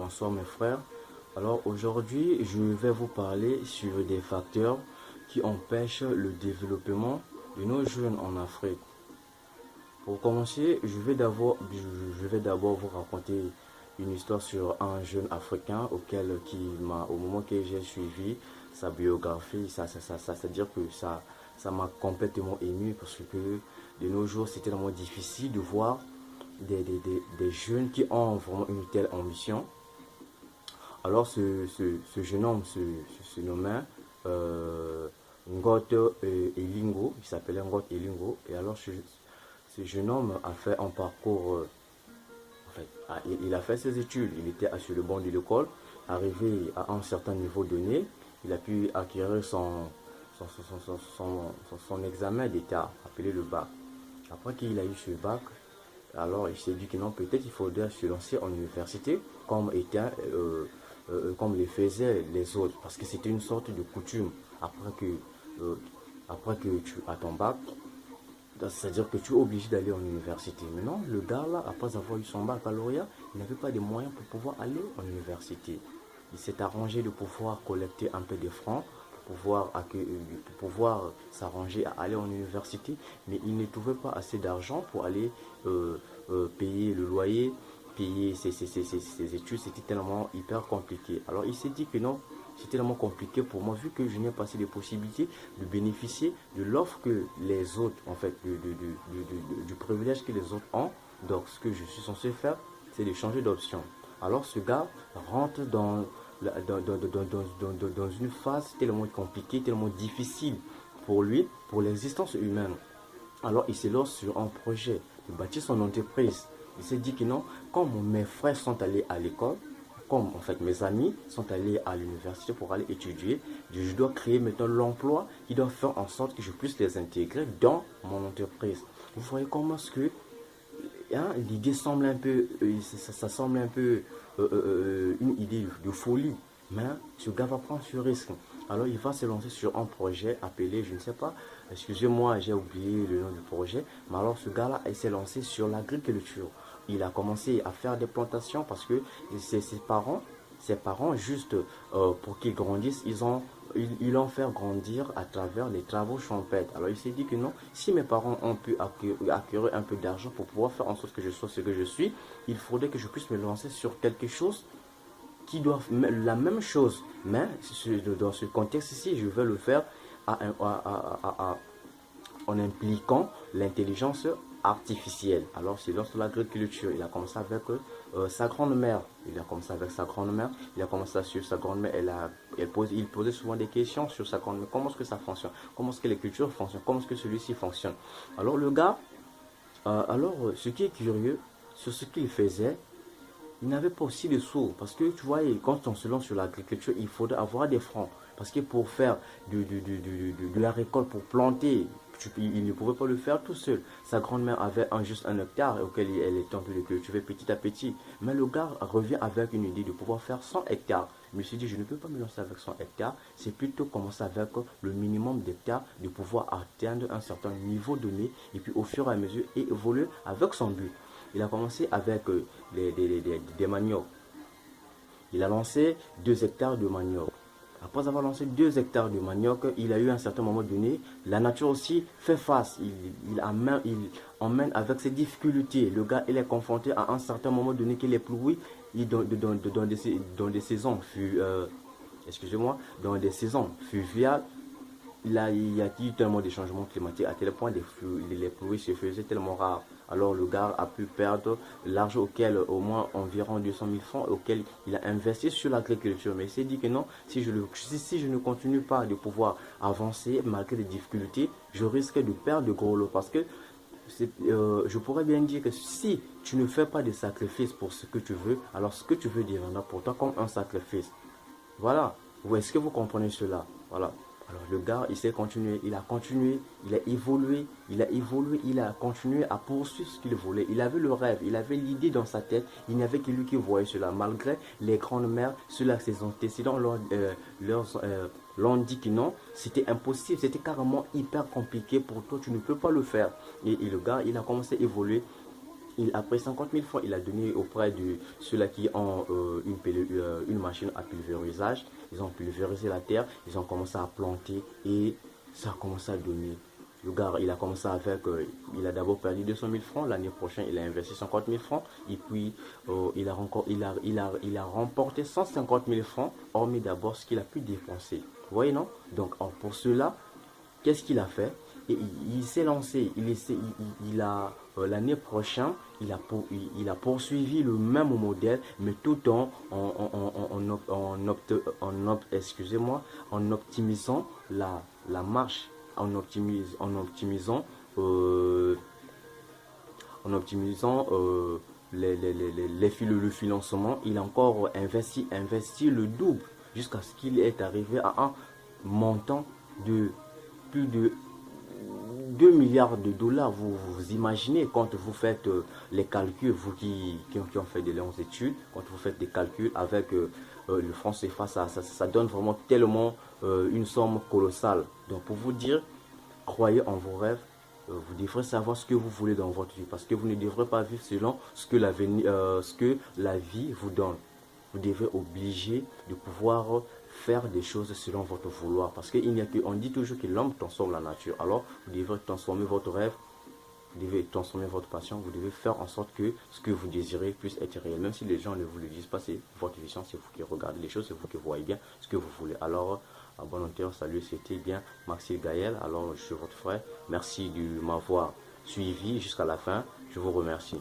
bonsoir mes frères. Alors aujourd'hui, je vais vous parler sur des facteurs qui empêchent le développement de nos jeunes en Afrique. Pour commencer, je vais d'abord vous raconter une histoire sur un jeune africain au moment que j'ai suivi sa biographie, c'est-à-dire que ça m'a complètement ému parce que de nos jours, c'était vraiment difficile de voir des jeunes qui ont vraiment une telle ambition. Alors ce jeune homme se nommait euh, Ngot Elingo, il s'appelait Ngot Elingo. Et alors ce jeune homme a fait un parcours, il a fait ses études, il était sur le banc de l'école, arrivé à un certain niveau donné, il a pu acquérir son examen d'état, appelé le bac. Après qu'il a eu ce bac, alors il s'est dit que non, peut-être il faudrait se lancer en université comme les faisaient les autres, parce que c'était une sorte de coutume. Euh, après que tu as ton bac, c'est-à-dire que tu es obligé d'aller en université. Maintenant, le gars là, après avoir eu son baccalauréat, il n'avait pas de moyens pour pouvoir aller en université. Il s'est arrangé de pouvoir collecter un peu de francs pour pouvoir s'arranger à aller en université, mais il ne trouvait pas assez d'argent pour aller payer le loyer, payer ses études. C'était tellement hyper compliqué. Alors il s'est dit que non, c'est tellement compliqué pour moi, vu que je n'ai pas assez de possibilités de bénéficier de l'offre que les autres, en fait, du privilège que les autres ont. Donc ce que je suis censé faire, c'est de changer d'option. Alors ce gars rentre dans une phase tellement compliquée, tellement difficile pour lui, pour l'existence humaine. Alors il se lance sur un projet de bâtir son entreprise. Il s'est dit que non, comme mes frères sont allés à l'école, comme en fait mes amis sont allés à l'université pour aller étudier, je dois créer maintenant l'emploi qui doit faire en sorte que je puisse les intégrer dans mon entreprise. Vous voyez comment est-ce que hein, l'idée semble un peu, ça semble un peu une idée de folie, mais ce gars va prendre ce risque. Alors il va se lancer sur un projet appelé, je ne sais pas, excusez-moi, j'ai oublié le nom du projet, mais alors ce gars-là, il s'est lancé sur l'agriculture. Il a commencé à faire des plantations parce que ses parents juste pour qu'ils grandissent, ils l'ont fait grandir à travers les travaux champêtres. Alors il s'est dit que non, si mes parents ont pu acquérir un peu d'argent pour pouvoir faire en sorte que je sois ce que je suis, il faudrait que je puisse me lancer sur quelque chose qui doivent la même chose, mais dans ce contexte-ci, je vais le faire en impliquant l'intelligence artificielle. Alors, c'est lorsque l'agriculture, il a commencé avec sa grand-mère. Il a commencé avec sa grand-mère. Il a commencé à suivre sa grand-mère. Il posait souvent des questions sur sa grand-mère. Comment est-ce que ça fonctionne? Comment est-ce que les cultures fonctionnent? Comment est-ce que celui-ci fonctionne? Alors, le gars, ce qui est curieux, sur ce qu'il faisait, il n'avait pas aussi de sous. Parce que tu vois, quand on se lance sur l'agriculture, il faudrait avoir des francs. Parce que pour faire de la récolte, pour planter, il ne pouvait pas le faire tout seul. Sa grand-mère avait juste un hectare auquel elle était en train de cultiver petit à petit. Mais le gars revient avec une idée de pouvoir faire 100 hectares. Je me suis dit, je ne peux pas me lancer avec 100 hectares. C'est plutôt commencer avec le minimum d'hectares, de pouvoir atteindre un certain niveau donné. Et puis au fur et à mesure, évoluer avec son but. Il a commencé avec des maniocs. Il a lancé 2 hectares de manioc. Après avoir lancé 2 hectares de manioc, il a eu un certain moment donné, la nature aussi fait face. Il emmène avec ses difficultés. Le gars, il est confronté à un certain moment donné que les pluies, dans des saisons, excusez-moi, dans des saisons fluviales, il y a eu tellement de changements climatiques à tel point les pluies se faisaient tellement rares. Alors le gars a pu perdre l'argent auquel au moins environ 200 000 francs auquel il a investi sur l'agriculture. Mais il s'est dit que non, si je ne continue pas de pouvoir avancer malgré les difficultés, je risque de perdre de gros lots parce que je pourrais bien dire que si tu ne fais pas de sacrifice pour ce que tu veux, alors ce que tu veux deviendra pour toi comme un sacrifice. Voilà. Est-ce que vous comprenez cela? Voilà. Alors le gars, il s'est continué, il a continué, il a continué à poursuivre ce qu'il voulait. Il avait le rêve, il avait l'idée dans sa tête, il n'y avait que lui qui voyait cela. Malgré les grandes mères, ceux-là, ses antécédents l'ont dit que non, c'était impossible, c'était carrément hyper compliqué pour toi, tu ne peux pas le faire. Et le gars, il a commencé à évoluer Après 50 000 francs, il a donné auprès de ceux-là qui ont une machine à pulvérisage. Ils ont pulvérisé la terre, ils ont commencé à planter et ça a commencé à donner. Le gars, il a commencé avec, il a d'abord perdu 200 000 francs. L'année prochaine, il a investi 50 000 francs. Et puis, il a remporté 150 000 francs, hormis d'abord ce qu'il a pu dépenser. Vous voyez, non? Donc, pour cela, qu'est-ce qu'il a fait? Et il s'est lancé. L'année prochaine, il a poursuivi le même modèle, mais tout excusez-moi, en optimisant la marche, euh, en optimisant le financement. Il a encore investi le double jusqu'à ce qu'il est arrivé à un montant de plus de 2 milliards de dollars. Vous imaginez quand vous faites les calculs, vous qui ont fait de longues études, quand vous faites des calculs avec le franc CFA, ça donne vraiment tellement une somme colossale. Donc pour vous dire, croyez en vos rêves. Vous devrez savoir ce que vous voulez dans votre vie, parce que vous ne devrez pas vivre selon ce que la vie vous donne. Vous devez obliger de pouvoir faire des choses selon votre vouloir, parce qu'on dit toujours que l'homme transforme la nature. Alors vous devez transformer votre rêve, vous devez transformer votre passion, vous devez faire en sorte que ce que vous désirez puisse être réel, même si les gens ne vous le disent pas. C'est votre vision, c'est vous qui regardez les choses, c'est vous qui voyez bien ce que vous voulez. Alors à bon entendeur, salut, c'était bien Maxime Gaël. Alors je suis votre frère, merci de m'avoir suivi jusqu'à la fin, je vous remercie.